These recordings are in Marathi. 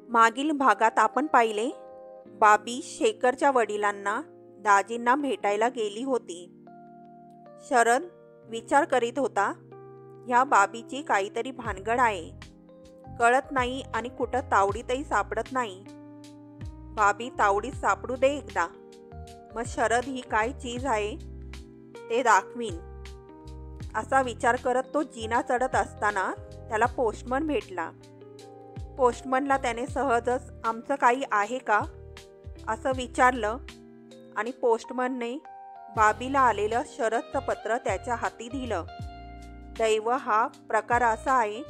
मागील भागात आपण पाहिले, बाबी शेखरच्या वडिलांना दाजींना भेटायला गेली होती. शरद विचार करीत होता, ह्या बाबीची काहीतरी भानगड आहे, कळत नाही आणि कुठं तावडीतही सापडत नाही. बाबी तावडीत सापडू दे एकदा, मग शरद ही काय चीज आहे ते दाखवीन. असा विचार करत तो जिना चढत असताना त्याला पोस्टमन भेटला. पोस्टमनला त्याने सहजच आमचं काही आहे का असं विचारलं आणि पोस्टमनने बाबीला आलेलं शरदचं पत्र त्याच्या हाती दिलं. दैव हा प्रकार असा आहे,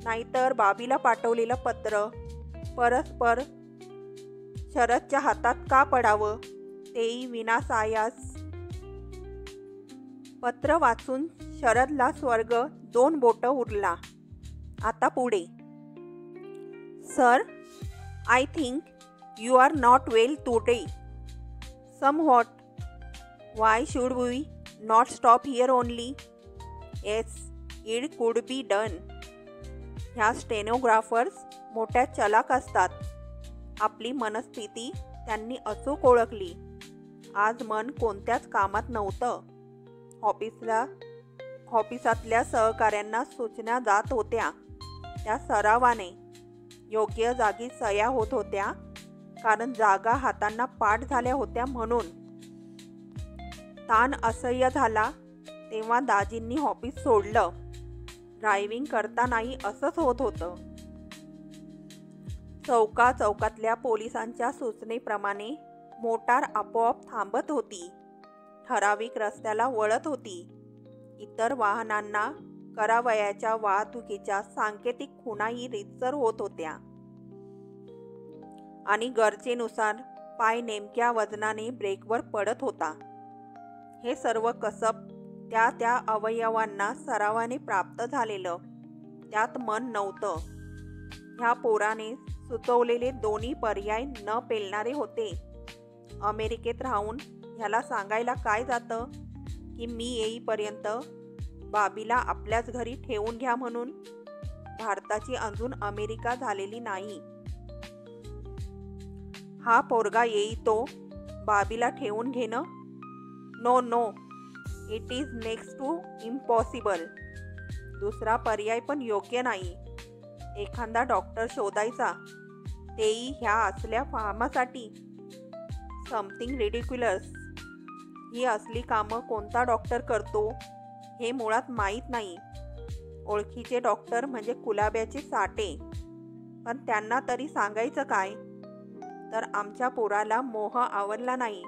नाहीतर बाबीला पाठवलेलं पत्र परस्पर शरदच्या हातात का पडावं, तेही विनासायास. पत्र वाचून शरदला स्वर्ग 2 बोटं उरला. आता पुढे. Sir, I think you are not well today. Somewhat. Why should we not stop here only? Yes, it could be done. ह्या स्टेनोग्राफर्स मोठ्या चलाक असतात. आपली मनस्थिती त्यांनी अचूक ओळखली. आज मन कोणत्याच कामात नव्हतं. ऑफिसातल्या सहकाऱ्यांना सूचना जात होत्या, त्या सरावाने योग्य जागी सह्या होत होत्या, कारण जागा हातांना पाठ झाल्या होत्या. म्हणून ताण असह्य झाला तेव्हा दाजींनी ऑफिस सोडलं. ड्रायव्हिंग करतानाही असंच होत होतं. चौकातल्या पोलिसांच्या सूचनेप्रमाणे मोटार आपोआप थांबत होती, ठराविक रस्त्याला वळत होती. इतर वाहनांना करावयाच्या वाहतुकीच्या सांकेतिक खुणाही रीतसर होत होत्या आणि गरजेनुसार पाय नेमक्या वजनाने ब्रेकवर पडत होता. हे सर्व कसब त्या अवयवांना सरावाने प्राप्त झालेलं, त्यात मन नव्हतं. ह्या पोराने सुचवलेले दोन्ही पर्याय न पेलणारे होते. अमेरिकेत राहून ह्याला सांगायला काय जातं की मी येईपर्यंत बाबीला आपल्याच घरी ठेवून घ्या म्हणून. भारताची अजून अमेरिका झालेली नाही. हा पोरगा येईतो बाबीला ठेवून घेणं? No, it is next to impossible. दुसरा पर्याय पण योग्य नाही. एखादा डॉक्टर शोधायचा, तेही ह्या असल्या फार्मासाठी. Something ridiculous. ही असली कामं कोणता डॉक्टर करतो हे मुळात माहीत नाही. ओळखीचे डॉक्टर म्हणजे कुलाब्याचे साठे, पण त्यांना तरी सांगायचं काय? तर आमच्या पोराला मोह आवरला नाही,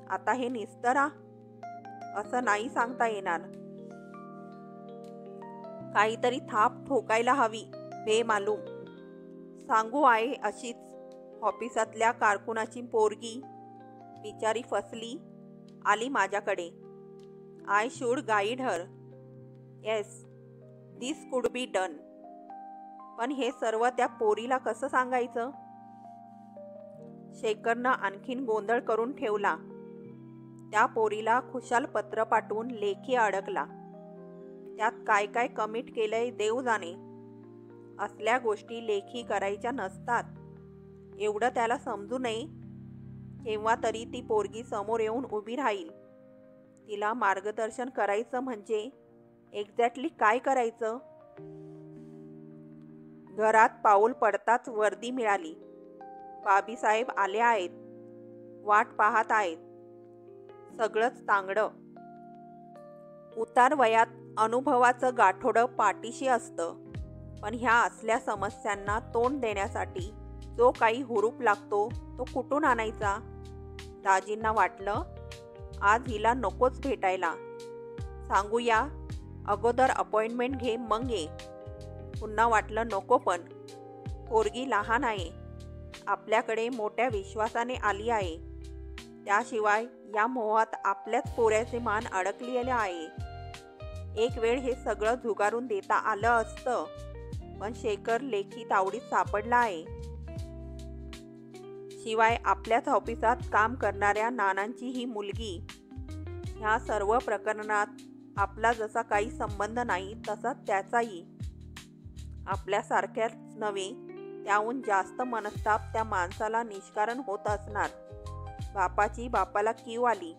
आता हे निस्तरा, असं नाही सांगता येणार. काहीतरी थाप ठोकायला हवी, बेमालूम. सांगू आहे अशीच ऑफिसातल्या कारकुनाची पोरगी, बिचारी फसली, आली माझ्याकडे. I should guide her. Yes, दिस कुड बी डन. पण हे सर्व त्या पोरीला कसं सांगायचं? शेखरनं आणखीन गोंधळ करून ठेवला. त्या पोरीला खुशाल पत्र पाठवून लेखी अडकला. त्यात काय काय कमिट केलंय देव जाणे. असल्या गोष्टी लेखी करायच्या नसतात, एवढं त्याला समजू नये. केव्हा तरी ती पोरगी समोर येऊन उभी राहील. तिला मार्गदर्शन करायचं म्हणजे एक्झॅक्टली काय करायचं? घरात पाऊल पडताच वर्दी मिळाली. बाबीसाहेब आले आहेत, वाट पाहत आहेत. सगळंच तांगडं. उतार वयात अनुभवाचं गाठोडं पाठीशी असतं, पण ह्या असल्या समस्यांना तोंड देण्यासाठी जो काही हुरूप लागतो तो कुठून आणायचा? दाजींना वाटलं, आज हिला नकोच भेटायला. सांगूया, अगोदर अपॉइंटमेंट घे मग ये. पुन्हा वाटलं नको, पण पोरगी लहान आहे, आपल्याकडे मोठ्या विश्वासाने आली आहे. त्याशिवाय या मोहात आपल्याच पोऱ्याचे मान अडकलेले आहे. एक वेळ हे सगळं झुगारून देता आलं असतं, पण शेखर लेखी तावडीत सापडला आहे. शिवाय आपल्याच ऑफिसात काम करणाऱ्या नानांची ही मुलगी. ह्या सर्व प्रकरणात आपला जसा काही संबंध नाही तसा त्याचाही. आपल्यासारख्याच नव्हे, त्याहून जास्त मनस्ताप त्या माणसाला निष्कारण होत असणार. बापाची बापाला कीव आली.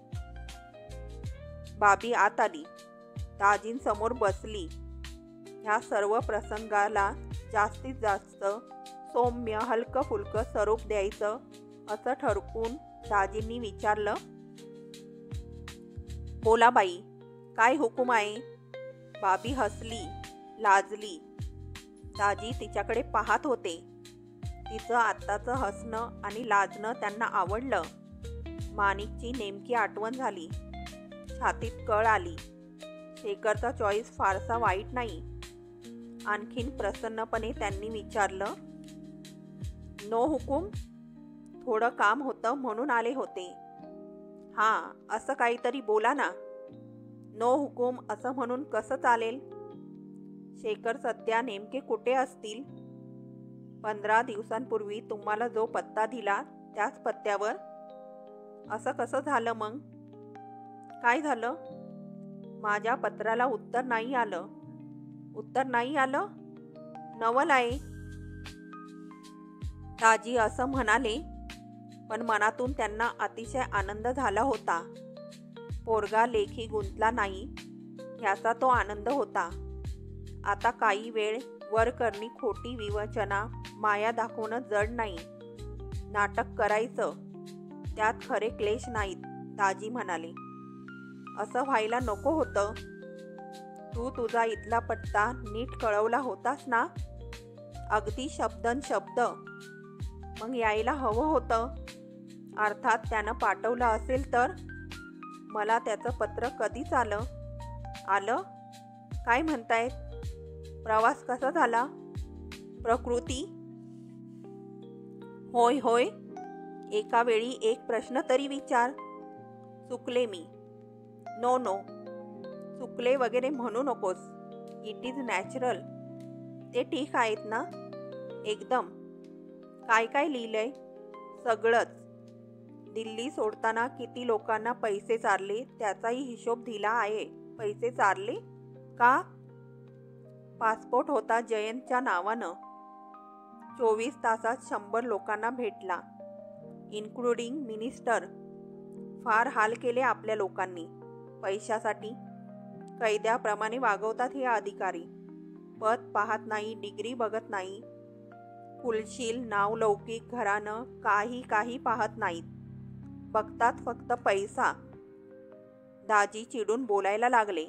बाबी आत आली, दाजींसमोर बसली. ह्या सर्व प्रसंगाला जास्तीत जास्त सौम्य हलकं फुलकं स्वरूप द्यायचं असं ठरवून दाजींनी विचारलं, बोला बाई, काय हुकूम आहे? बाबी हसली, लाजली. दाजी तिच्याकडे पाहत होते. तिचं आत्ताचं हसणं आणि लाजणं त्यांना आवडलं. माणिकची नेमकी आठवण झाली. छातीत कळ आली. शेखरचा चॉईस फारसा वाईट नाही. आणखीन प्रसन्नपणे त्यांनी विचारलं, नो हुकूम? थोडं काम होतं म्हणून आले होते. हां, असं काहीतरी बोला ना. नो हुकूम असं म्हणून कसं चालेल? शेखर सध्या नेमके कुठे असतील? 15 दिवसांपूर्वी तुम्हाला जो पत्ता दिला त्याच पत्त्यावर. असं कसं झालं मग? काय झालं? माझ्या पत्राला उत्तर नाही आलं. उत्तर नाही आलं? नवल आहे. दाजी असं म्हणाले, पण मनातून त्यांना अतिशय आनंद झाला होता. पोरगा लेखी गुंतला नाही ह्याचा तो आनंद होता. आता काही वेळ वर करणी खोटी विवचना माया दाखवणं जड नाही. नाटक करायचं, त्यात खरे क्लेश नाहीत. दाजी म्हणाले, असं व्हायला नको होतं. तू तुझा इथला पत्ता नीट कळवला होतास ना? अगदी शब्दन शब्द. मग यायला हवं होतं. अर्थात त्यानं पाठवलं असेल तर. मला त्याचं पत्र कधीच आलं. काय म्हणतायत? प्रवास कसा झाला? प्रकृती? होय होय. एका वेळी एक प्रश्न तरी विचार. चुकले मी? नो नो, चुकले वगैरे म्हणू नकोस. It is natural. ते ठीक आहेत ना? एकदम. काय काय लिहिलंय? सगळंच. दिल्ली सोडताना किती लोकांना पैसे चारले त्याचाही हिशोब दिला आहे. पैसे चारले का? पासपोर्ट होता जयंतच्या नावानं. 24 तासात 100 लोकांना भेटला, इन्क्लुडिंग मिनिस्टर. फार हाल केले आपल्या लोकांनी पैशासाठी. कैद्याप्रमाणे वागवतात हे अधिकारी. पद पाहत नाही, डिग्री बघत नाही, कुलशील नावलौकिक घरानं काही पाहत नाहीत. बघतात फक्त पैसा. दाजी चिडून बोलायला लागले.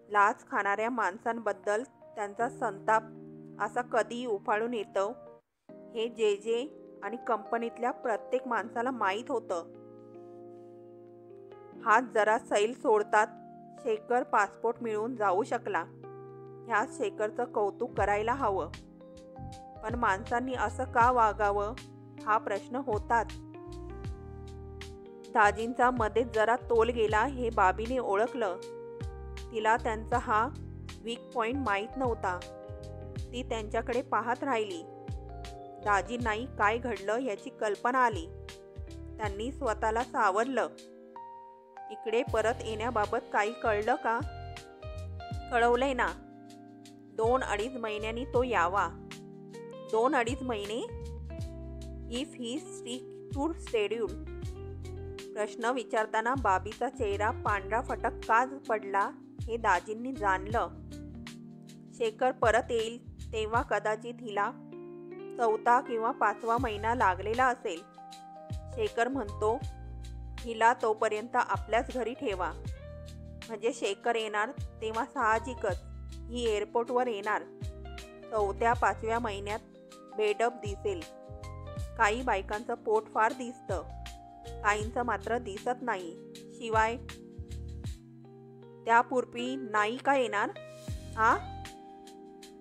लाच खाणाऱ्या माणसांबद्दल त्यांचा संताप असा कधीही उफाळून येतो हे जे आणि कंपनीतल्या प्रत्येक माणसाला माहीत होतं. हात जरा सैल सोडतात. शेखर पासपोर्ट मिळवून जाऊ शकला. ह्यात शेखरचं कौतुक करायला हवं. पण माणसांनी असं का वागावं हा प्रश्न होताच. दाजींचा मध्येच जरा तोल गेला हे बाबीने ओळखलं. तिला त्यांचा हा वीक पॉइंट माहीत नव्हता. ती त्यांच्याकडे पाहत राहिली. दाजींनाही काय घडलं याची कल्पना आली. त्यांनी स्वतःला सावरलं. इकडे परत येण्याबाबत काही कळलं का? कळवलंय ना. 2-2.5 महिन्यांनी तो यावा. 2-2.5 महिने? If he stick to schedule. प्रश्न विचारताना बाबीचा चेहरा पांढरा फटक का पडला हे दाजींनी जाणलं. शेखर परत येईल तेव्हा कदाचित हिला 4था किंवा 5वा महिना लागलेला असेल. शेखर म्हणतो, हिला तोपर्यंत आपल्याच घरी ठेवा. म्हणजे शेखर येणार तेव्हा साहजिकच ही एअरपोर्टवर येणार. 4थ्या-5व्या महिन्यात बेडप दिसेल. काही बायकांचं पोट फार दिसतं, काहींचं मात्र दिसत नाही. शिवाय त्यापूर्वी नाही का येणार? हा?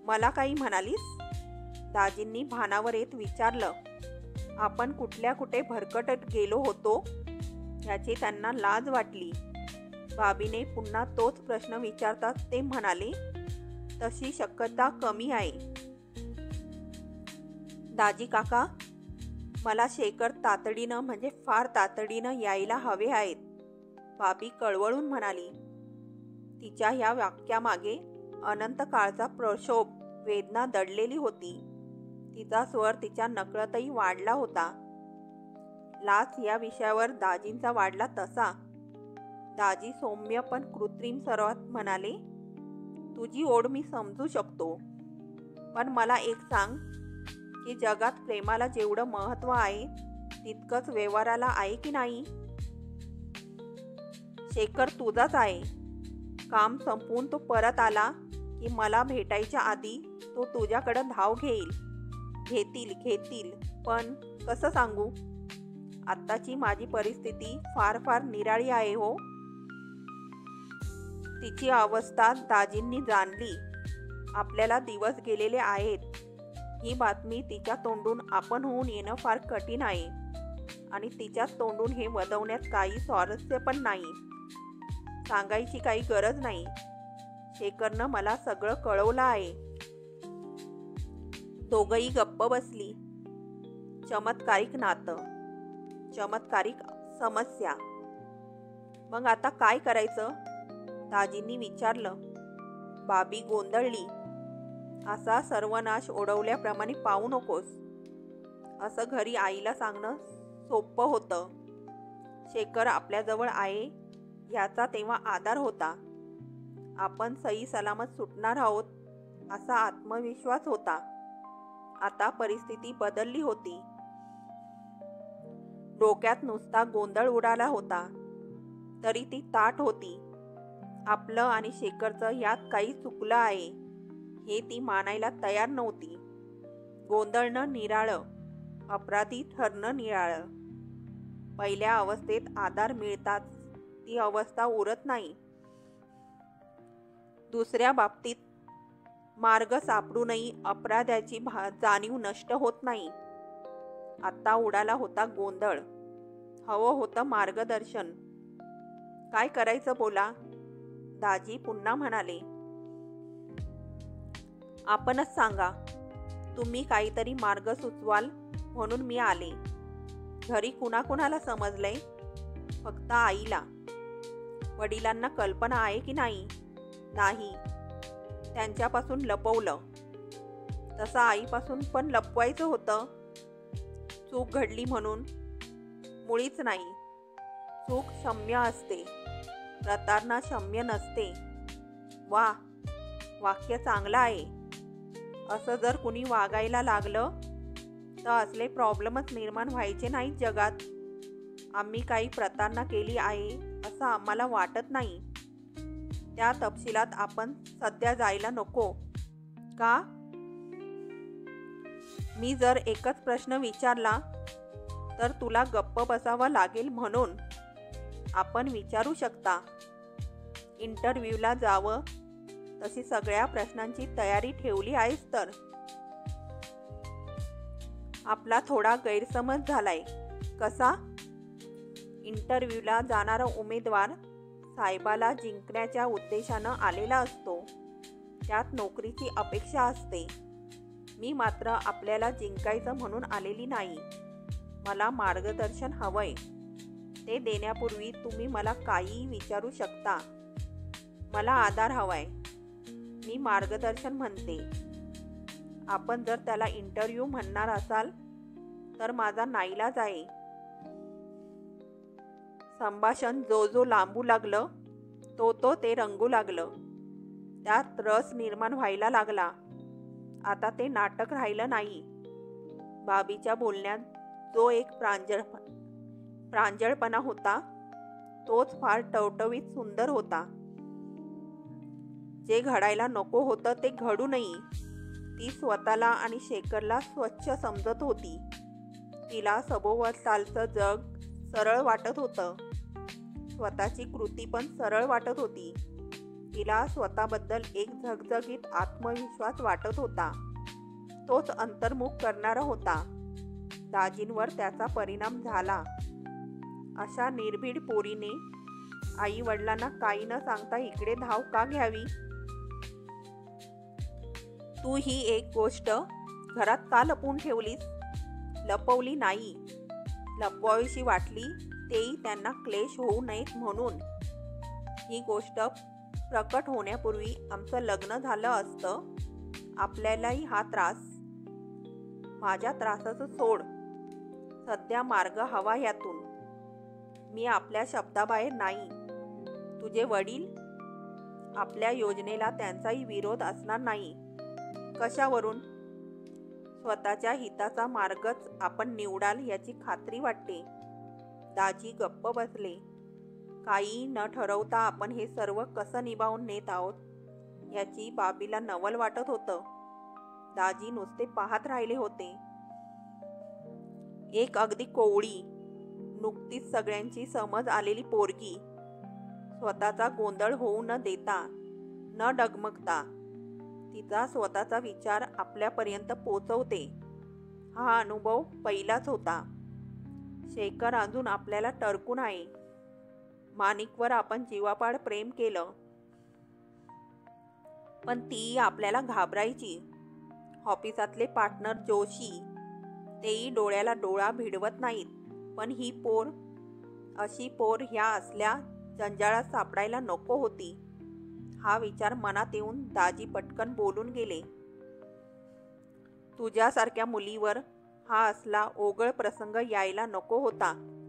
मला काही म्हणालीस? दाजींनी भानावर येत विचारलं. आपण कुठे भरकटत गेलो होतो याची त्यांना लाज वाटली. बाबीने पुन्हा तोच प्रश्न विचारताच ते म्हणाले, तशी शक्यता कमी आहे. दाजी काका, मला शेखर तातडीनं म्हणजे फार तातडीनं यायला हवे आहेत. बाबी कळवळून म्हणाली. तिच्या ह्या वाक्यामागे अनंत काळचा प्रक्षोभ, वेदना दडलेली होती. तिचा स्वर तिच्या नकळतही वाढला होता. लाच या विषयावर दाजींचा वाढला तसा. दाजी सौम्य पण कृत्रिम स्वरात म्हणाले, तुझी ओढ मी समजू शकतो, पण मला एक सांग की जगात प्रेमाला जेवढं महत्त्व आहे तितकंच व्यवहाराला आहे की नाही? शेखर तुझाच आहे. काम संपवून तो परत आला की मला भेटायच्या आधी तो तुझ्याकडं धाव घेतील, पण कसं सांगू? आत्ताची माझी परिस्थिती फार फार निराळी आहे हो. तिची अवस्था दाजींनी जाणली. आपल्याला दिवस गेलेले आहेत ही बातमी तिच्या तोंडून आपण होऊन येणं फार कठीण आहे, आणि तिच्याच तोंडून हे वदवण्यात काही स्वारस्य पण नाही. सांगायची काही गरज नाही. शेखरनं मला सगळं कळवलं आहे. दोघंही गप्प बसली. चमत्कारिक नातं, चमत्कारिक समस्या. मग आता काय करायचं? दाजींनी विचारलं. बाबी गोंधळली. असा सर्वनाश ओढवल्याप्रमाणे पाहू नकोस. असं घरी आईला सांगणं सोपं होतं. शेखर आपल्याजवळ आहे याचा तेव्हा आधार होता. आपण सही सलामत सुटणार आहोत असा आत्मविश्वास होता. आता परिस्थिती बदलली होती. डोक्यात नुसता गोंधळ उडाला होता, तरी ती ताठ होती. आपलं आणि शेखरचं यात काही चुकलं आहे हे ती मानायला तयार नव्हती. गोंधळणं निराळं, अपराधी ठरणं निराळं. पहिल्या अवस्थेत आधार मिळताच ती अवस्था उरत नाही. दुसऱ्या बाबतीत मार्ग सापडूनही अपराध्याची जाणीव नष्ट होत नाही. आत्ता उडाला होता गोंधळ. हवं होतं मार्गदर्शन. काय करायचं बोला? दाजी पुन्हा म्हणाले. आपणच सांगा. तुम्ही काहीतरी मार्ग सुचवाल म्हणून मी आले. घरी कुणाकुणाला समजलंय? फक्त आईला. वडिलांना कल्पना आहे की नाही? नाही. त्यांच्यापासून लपवलं. तसं आईपासून पण लपवायचं होतं. चूक घडली म्हणून? मुळीच नाही. चूक क्षम्य असते, प्रतारणा क्षम्य नसते. वा, वाक्य चांगलं आहे. असं जर कुणी वागायला लागलं तर असले प्रॉब्लेमच निर्माण व्हायचे नाहीत जगात. आम्ही काही प्रतारणा केली आहे असं आम्हाला वाटत नाही. त्या तपशिलात आपण सध्या जायला नको का? मी जर एकच प्रश्न विचारला तर तुला गप्प बसावं लागेल म्हणून. आपण विचारू शकता. इंटरव्ह्यूला जावं तशी सगळ्या प्रश्नांची तयारी ठेवली आहेस तर. आपला थोडा गैरसमज झालाय. कसा? इंटरव्ह्यूला जाणारा उमेदवार साहेबाला जिंकण्याच्या उद्देशानं आलेला असतो. त्यात नोकरीची अपेक्षा असते. मी मात्र आपल्याला जिंकायचं म्हणून आलेली नाही. मला मार्गदर्शन हवंय. ते देण्यापूर्वी तुम्ही मला काहीही विचारू शकता. मला आधार हवाय. मी मार्गदर्शन म्हणते. आपण जर त्याला इंटरव्ह्यू म्हणणार असाल तर माझा नाईलाज आहे. संभाषण जो लांबू लागलं तो ते रंगू लागलं. त्यात रस निर्माण व्हायला लागला. आता ते नाटक राहिलं नाही. बाबीच्या बोलण्यात जो एक प्रांजळपणा होता तोच फार टवटवीत सुंदर होता. जे घडायला नको होतं ते घडू नये. ती स्वतःला आणि शेखरला स्वच्छ समजत होती. तिला सभोवतालचं जग सरळ वाटत होतं. स्वतःची कृती पण सरळ वाटत होती. तिला स्वतःबद्दल एक झगझगीत आत्मविश्वास वाटत होता. तोच अंतर्मुख करणारा होता. दाजींवर त्याचा परिणाम झाला. अशा निर्भीड पोरीने आई वडिलांना काही न सांगता इकडे धाव का घ्यावी? तू ही एक गोष्ट घरात का लपवून ठेवलीस? लपवली नाही. लपवावीशी वाटली तेही त्यांना क्लेश होऊ नयेत म्हणून. ही गोष्ट प्रकट होण्यापूर्वी आमचं लग्न झालं असतं. आपल्यालाही हा त्रास माझ्या त्रासाचं सोड. सध्या मार्ग हवा यातून. मी आपल्या शब्दाबाहेर नाही. तुझे वडील, आपल्या योजनेला त्यांचाही विरोध असणार नाही. कशावरून? स्वतःच्या हिताचा मार्गच आपण निवडाल याची खात्री वाटते. दाजी गप्प बसले. काही न ठरवता आपण हे सर्व कसं निभावून नेत आहोत याची बाबीला नवल वाटत होतं. दाजी नुसते पाहत राहिले होते. एक अगदी कोवळी, नुकतीच सगळ्यांची समज आलेली पोरगी स्वतःचा गोंधळ होऊ न देता, न डगमगता तिचा स्वतःचा विचार आपल्यापर्यंत पोचवते. हा अनुभव पहिलाच होता. शेखर अजून आपल्याला टरकून आहे. माणिकवर आपण जीवापाड प्रेम केलं, पण ती आपल्याला घाबरायची. ऑफिसातले पार्टनर जोशी, तेही डोळ्याला डोळा भिडवत नाहीत. पण ही पोर, अशी पोर ह्या असल्या जंजाळात सापडायला नको होती. हा विचार मनात येऊन दाजी पटकन बोलून गेले. तुझ्यासारख्या मुलीवर हा असला ओघळ प्रसंग यायला नको होता.